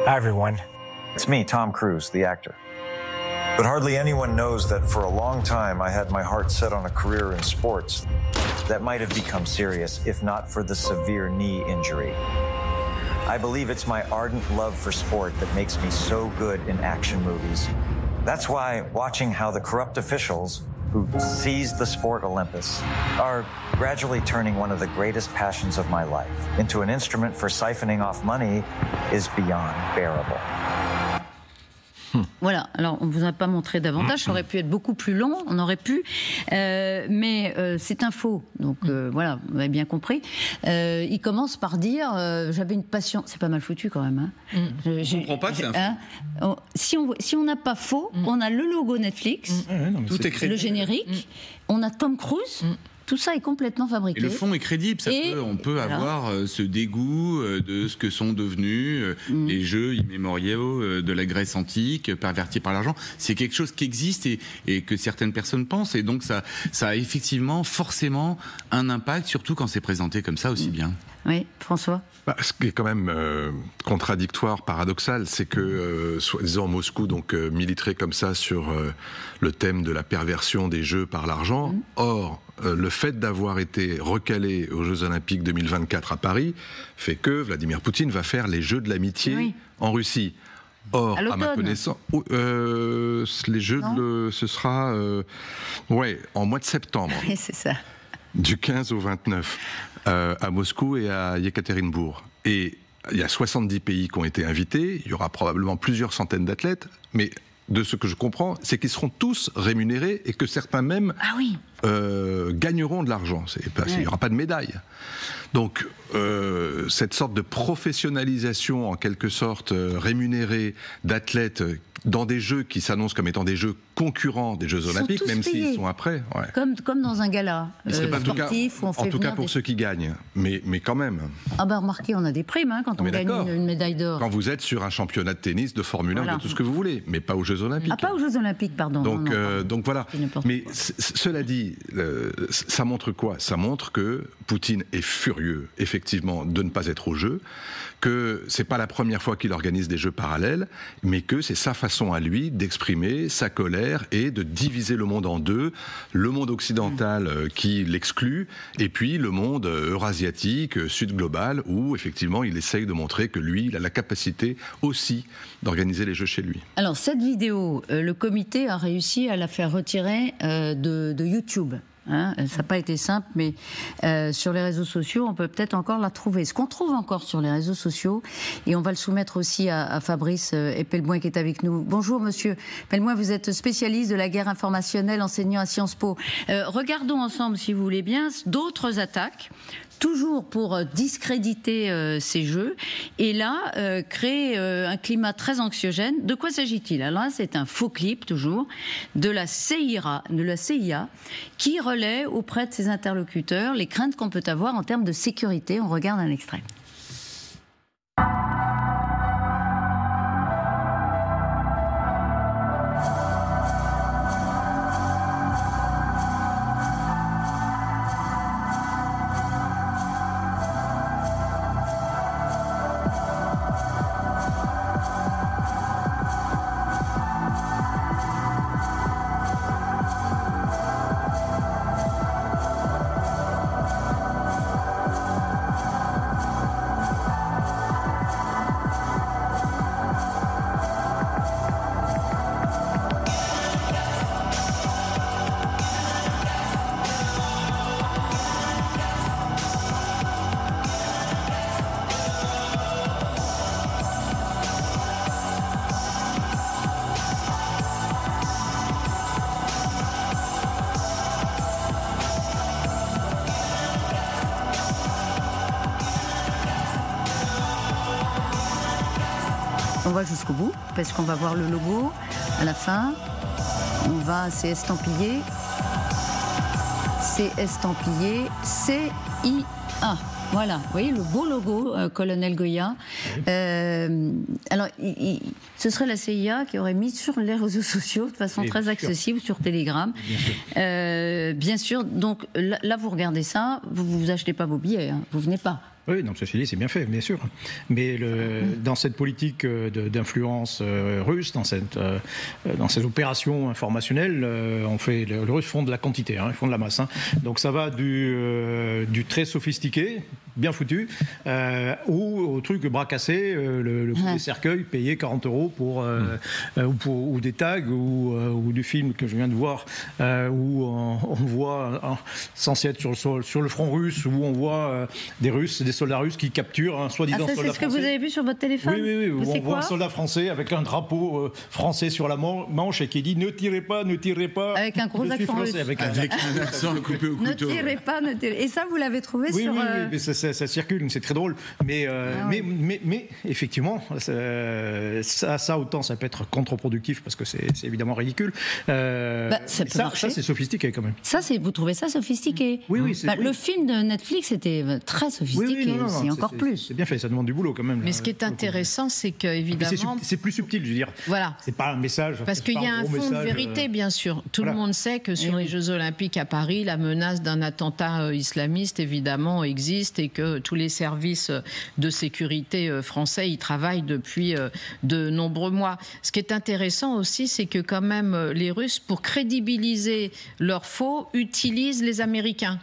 Hi, everyone. It's me, Tom Cruise, the actor. But hardly anyone knows that for a long time I had my heart set on a career in sports that might have become serious if not for the severe knee injury. I believe it's my ardent love for sport that makes me so good in action movies. That's why watching how the corrupt officials who seized the sport Olympus are gradually turning one of the greatest passions of my life into an instrument for siphoning off money is beyond bearable. Voilà, alors on ne vous a pas montré davantage, ça aurait pu être beaucoup plus long, on aurait pu, mais c'est un faux, donc voilà, vous avez bien compris. Il commence par dire, j'avais une passion, c'est pas mal foutu quand même. Hein. Je ne comprends pas que c'est un faux. Si on n'a pas faux, on a le logo Netflix, tout est crédible. Le générique, on a Tom Cruise. Tout ça est complètement fabriqué. Et le fond est crédible. On peut avoir ce dégoût de ce que sont devenus les jeux immémoriaux de la Grèce antique, pervertis par l'argent. C'est quelque chose qui existe et que certaines personnes pensent. Et donc ça a effectivement, forcément, un impact, surtout quand c'est présenté comme ça aussi bien. Oui, François ? Ce qui est quand même contradictoire, paradoxal, c'est que, soi-disant, Moscou militerait comme ça sur le thème de la perversion des jeux par l'argent. Or, le fait d'avoir été recalé aux Jeux Olympiques 2024 à Paris fait que Vladimir Poutine va faire les Jeux de l'amitié en Russie. Or, à ma connaissance, les Jeux, ce sera en mois de septembre. Oui, c'est ça. Du 15 au 29, à Moscou et à Yekaterinbourg. Et il y a 70 pays qui ont été invités, il y aura probablement plusieurs centaines d'athlètes, mais de ce que je comprends, c'est qu'ils seront tous rémunérés et que certains même gagneront de l'argent. Il n'y aura pas de médaille. Donc, cette sorte de professionnalisation, en quelque sorte, rémunérée d'athlètes dans des jeux qui s'annoncent comme étant des jeux concurrents des Jeux Olympiques, même s'ils sont après. Ouais. Comme dans un gala sportif. En tout cas pour ceux qui gagnent, mais quand même. Ah bah remarquez, on a des primes quand on gagne une médaille d'or. Quand vous êtes sur un championnat de tennis, de Formule 1, de tout ce que vous voulez, mais pas aux Jeux Olympiques. Ah, pas aux Jeux Olympiques, pardon. Donc voilà. Mais cela dit, ça montre quoi ? Ça montre que Poutine est furieux, effectivement, de ne pas être aux Jeux, que c'est pas la première fois qu'il organise des jeux parallèles, mais que c'est sa façon à lui d'exprimer sa colère et de diviser le monde en deux, le monde occidental qui l'exclut, et puis le monde eurasiatique, sud-global, où effectivement il essaye de montrer que lui, il a la capacité aussi d'organiser les jeux chez lui. Alors cette vidéo, le comité a réussi à la faire retirer de YouTube. Ça n'a pas été simple, mais sur les réseaux sociaux, on peut peut-être encore la trouver. Ce qu'on trouve encore sur les réseaux sociaux, et on va le soumettre aussi à Fabrice Epelmoin qui est avec nous. Bonjour Monsieur Epelmoin, vous êtes spécialiste de la guerre informationnelle, enseignant à Sciences Po. Regardons ensemble, si vous voulez bien, d'autres attaques, toujours pour discréditer ces jeux, et là, créer un climat très anxiogène. De quoi s'agit-il ? Alors là, c'est un faux clip, toujours, de la CIA, qui relaie auprès de ses interlocuteurs les craintes qu'on peut avoir en termes de sécurité. On regarde un extrait. On va jusqu'au bout, parce qu'on va voir le logo à la fin. C'est estampillé. C'est estampillé CIA. Voilà, vous voyez le beau logo, colonel Goya. Alors, ce serait la CIA qui aurait mis sur les réseaux sociaux de façon très accessible, sur Telegram. Bien sûr, donc là, vous regardez ça, vous achetez pas vos billets, vous venez pas. Oui, non, ceci dit, c'est bien fait, bien sûr. Mais dans cette politique d'influence russe, dans ces opérations informationnelles, les Russes font de la quantité, ils font de la masse. Donc ça va du très sophistiqué, bien foutu, ou au truc bras cassé, le coup des cercueils payé 40 € ou des tags, ou du film que je viens de voir, où on voit, censé être sur le front russe, où on voit des soldats russes qui capturent un soi-disant soldat français. C'est ce que vous avez vu sur votre téléphone? Oui, où on voit un soldat français avec un drapeau français sur la manche et qui dit « Ne tirez pas, ne tirez pas ». Avec un gros accent russe. Avec un accent coupé au couteau. Ne tirez pas, ne tirez. Et ça, vous l'avez trouvé sur... Oui, mais ça circule, c'est très drôle. Mais effectivement, ça autant ça peut être contre-productif parce que c'est évidemment ridicule. Ça c'est sophistiqué quand même. Vous trouvez ça sophistiqué? Oui. Le film de Netflix était très sophistiqué, c'est encore plus. C'est bien fait, ça demande du boulot quand même. Mais ce qui est intéressant, c'est qu'évidemment... C'est plus subtil, je veux dire. Voilà. C'est pas un message. Parce qu'il y a un fond de vérité, bien sûr. Tout le monde sait que sur les Jeux Olympiques à Paris, la menace d'un attentat islamiste, évidemment, existe et que tous les services de sécurité français y travaillent depuis de nombreux mois. Ce qui est intéressant aussi, c'est que quand même les Russes, pour crédibiliser leurs faux, utilisent les Américains.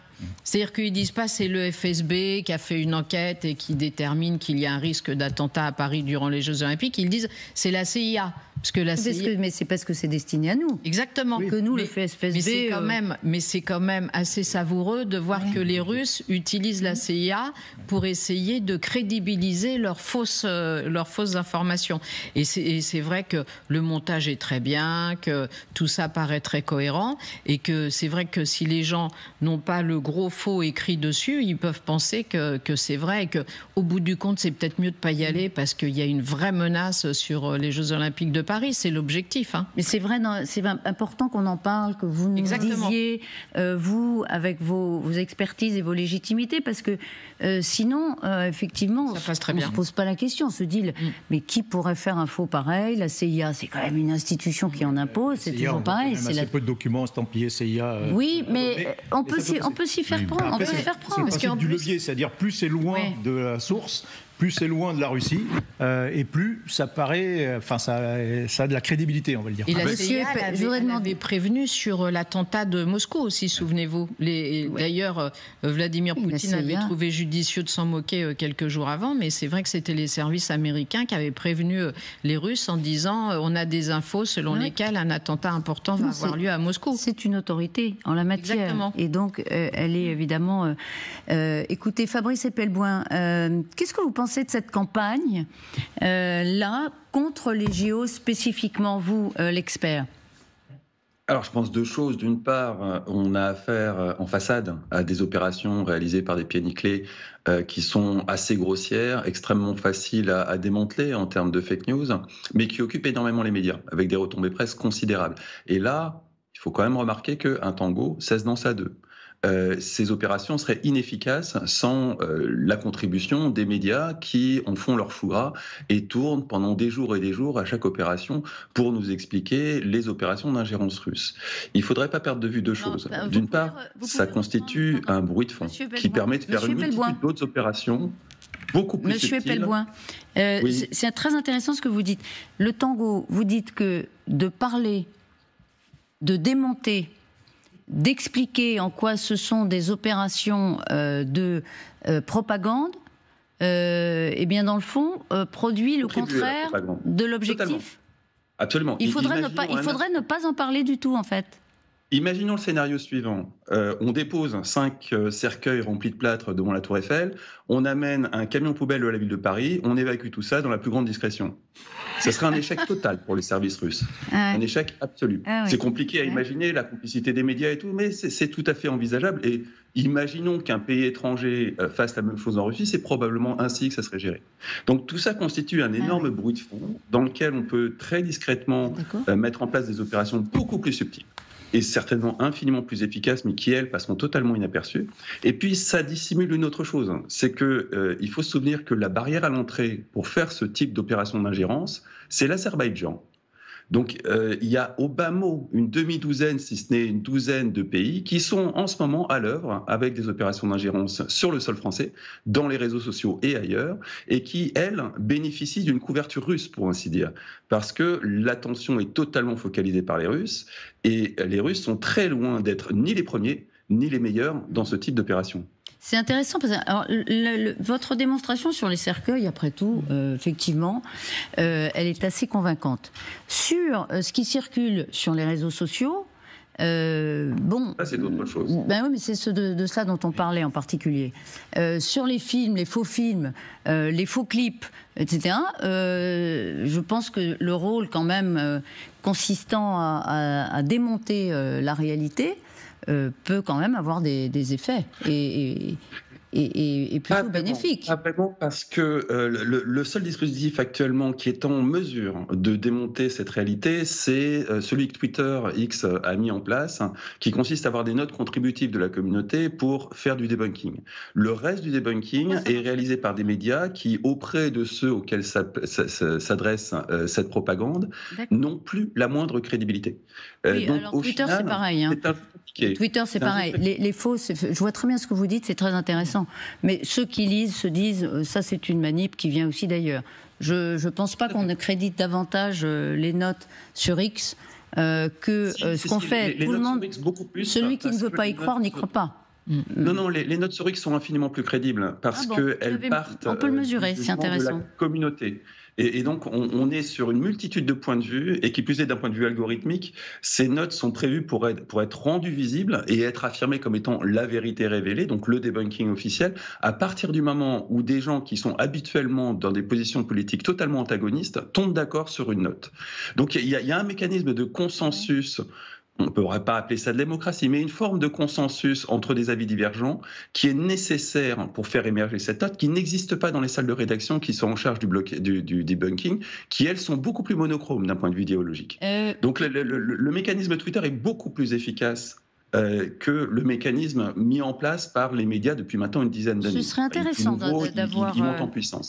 C'est-à-dire qu'ils ne disent pas c'est le FSB qui a fait une enquête et qui détermine qu'il y a un risque d'attentat à Paris durant les Jeux Olympiques. Ils disent c'est la CIA. Parce que la CIA... Mais c'est parce que c'est destiné à nous. Exactement. Que nous, le FSB... Mais c'est quand même assez savoureux de voir que les Russes utilisent la CIA pour essayer de crédibiliser leurs fausses informations. Et c'est vrai que le montage est très bien, que tout ça paraît très cohérent, et que c'est vrai que si les gens n'ont pas le gros faux écrit dessus, ils peuvent penser que c'est vrai, et qu'au bout du compte, c'est peut-être mieux de ne pas y aller parce qu'il y a une vraie menace sur les Jeux Olympiques de Paris. C'est l'objectif. Mais c'est vrai, c'est important qu'on en parle, que vous nous disiez, vous, avec vos expertises et vos légitimités, parce que sinon, effectivement, on ne se pose pas la question. On se dit, mais qui pourrait faire un faux pareil? La CIA, c'est quand même une institution qui en impose, c'est toujours pareil. C'est assez peu de documents estampillés CIA. Oui, mais on peut s'y faire prendre. C'est le principe du levier, c'est-à-dire plus c'est loin de la source, plus c'est loin de la Russie, et plus ça paraît, ça a de la crédibilité, on va le dire. Et la CIA avait prévenu sur l'attentat de Moscou aussi, souvenez-vous. D'ailleurs, Vladimir Poutine avait trouvé judicieux de s'en moquer quelques jours avant, mais c'est vrai que c'était les services américains qui avaient prévenu les Russes en disant on a des infos selon lesquelles un attentat important va avoir lieu à Moscou. C'est une autorité en la matière. Exactement. Et donc, elle est évidemment... écoutez, Fabrice Epelboin, qu'est-ce que vous pensez de cette campagne là contre les JO spécifiquement, vous, l'expert? Alors, je pense deux choses. D'une part, on a affaire en façade à des opérations réalisées par des pieds nickelés qui sont assez grossières, extrêmement faciles à démanteler en termes de fake news, mais qui occupent énormément les médias, avec des retombées presse considérables. Et là, il faut quand même remarquer qu'un tango, ça se danse à deux. Ces opérations seraient inefficaces sans la contribution des médias qui en font leur fou gras et tournent pendant des jours et des jours à chaque opération pour nous expliquer les opérations d'ingérence russe. Il ne faudrait pas perdre de vue deux choses. D'une part, ça constitue un bruit de fond qui permet de faire une multitude d'autres opérations beaucoup plus subtiles. Monsieur Epelboin, c'est très intéressant ce que vous dites. Le tango, vous dites que de parler, de démonter, d'expliquer en quoi ce sont des opérations de propagande, eh bien dans le fond, produit le contraire de l'objectif. Totalement. Absolument. Il faudrait ne pas en parler du tout, en fait. Imaginons le scénario suivant. On dépose 5 cercueils remplis de plâtre devant la Tour Eiffel, on amène un camion poubelle de la ville de Paris, on évacue tout ça dans la plus grande discrétion. Ce serait un échec total pour les services russes. Un échec absolu. C'est compliqué à imaginer, la complicité des médias et tout, mais c'est tout à fait envisageable. Et imaginons qu'un pays étranger fasse la même chose en Russie, c'est probablement ainsi que ça serait géré. Donc tout ça constitue un énorme bruit de fond dans lequel on peut très discrètement mettre en place des opérations beaucoup plus subtiles et certainement infiniment plus efficaces, mais qui, elles, passeront totalement inaperçues. Et puis, ça dissimule une autre chose, c'est qu'il faut se souvenir que la barrière à l'entrée pour faire ce type d'opération d'ingérence, c'est l'Azerbaïdjan. Donc il y a au bas mot une demi-douzaine, si ce n'est une douzaine de pays qui sont en ce moment à l'œuvre avec des opérations d'ingérence sur le sol français, dans les réseaux sociaux et ailleurs, et qui, elles, bénéficient d'une couverture russe, pour ainsi dire, parce que l'attention est totalement focalisée par les Russes, et les Russes sont très loin d'être ni les premiers, ni les meilleurs dans ce type d'opération. C'est intéressant parce que alors, votre démonstration sur les cercueils, après tout, effectivement, elle est assez convaincante. Sur ce qui circule sur les réseaux sociaux, bon, ça c'est d'autres choses. Ben oui, mais c'est de cela dont on parlait en particulier. Sur les films, les faux films, les faux clips, etc. Je pense que le rôle, quand même, consistant à démonter la réalité, peut quand même avoir des effets et plutôt bénéfiques. Pas vraiment, parce que le seul dispositif actuellement qui est en mesure de démonter cette réalité, c'est celui que Twitter X a mis en place, qui consiste à avoir des notes contributives de la communauté pour faire du debunking. Le reste du debunking est réalisé par des médias qui, auprès de ceux auxquels s'adresse cette propagande, n'ont plus la moindre crédibilité. Oui, donc, alors Twitter, c'est pareil. Hein. Twitter, c'est pareil. Les faux, je vois très bien ce que vous dites, c'est très intéressant. Mais ceux qui lisent se disent, ça c'est une manip qui vient aussi d'ailleurs. Je ne pense pas qu'on crédite davantage les notes sur X que ce qu'on fait. Tout le monde, celui qui ne veut pas y croire n'y croit pas. Non, les notes sur X sont infiniment plus crédibles parce qu'elles partent on peut le mesurer, c'est intéressant. De la communauté. Et donc, on est sur une multitude de points de vue, et qui plus est d'un point de vue algorithmique, ces notes sont prévues pour être rendues visibles et être affirmées comme étant la vérité révélée, donc le debunking officiel, à partir du moment où des gens qui sont habituellement dans des positions politiques totalement antagonistes tombent d'accord sur une note. Donc, il y a un mécanisme de consensus. On ne pourrait pas appeler ça de démocratie, mais une forme de consensus entre des avis divergents qui est nécessaire pour faire émerger cette note, qui n'existe pas dans les salles de rédaction qui sont en charge du debunking, qui, elles, sont beaucoup plus monochromes d'un point de vue idéologique. Donc le mécanisme Twitter est beaucoup plus efficace que le mécanisme mis en place par les médias depuis maintenant une dizaine d'années. Ce serait intéressant d'avoir... Il monte en puissance.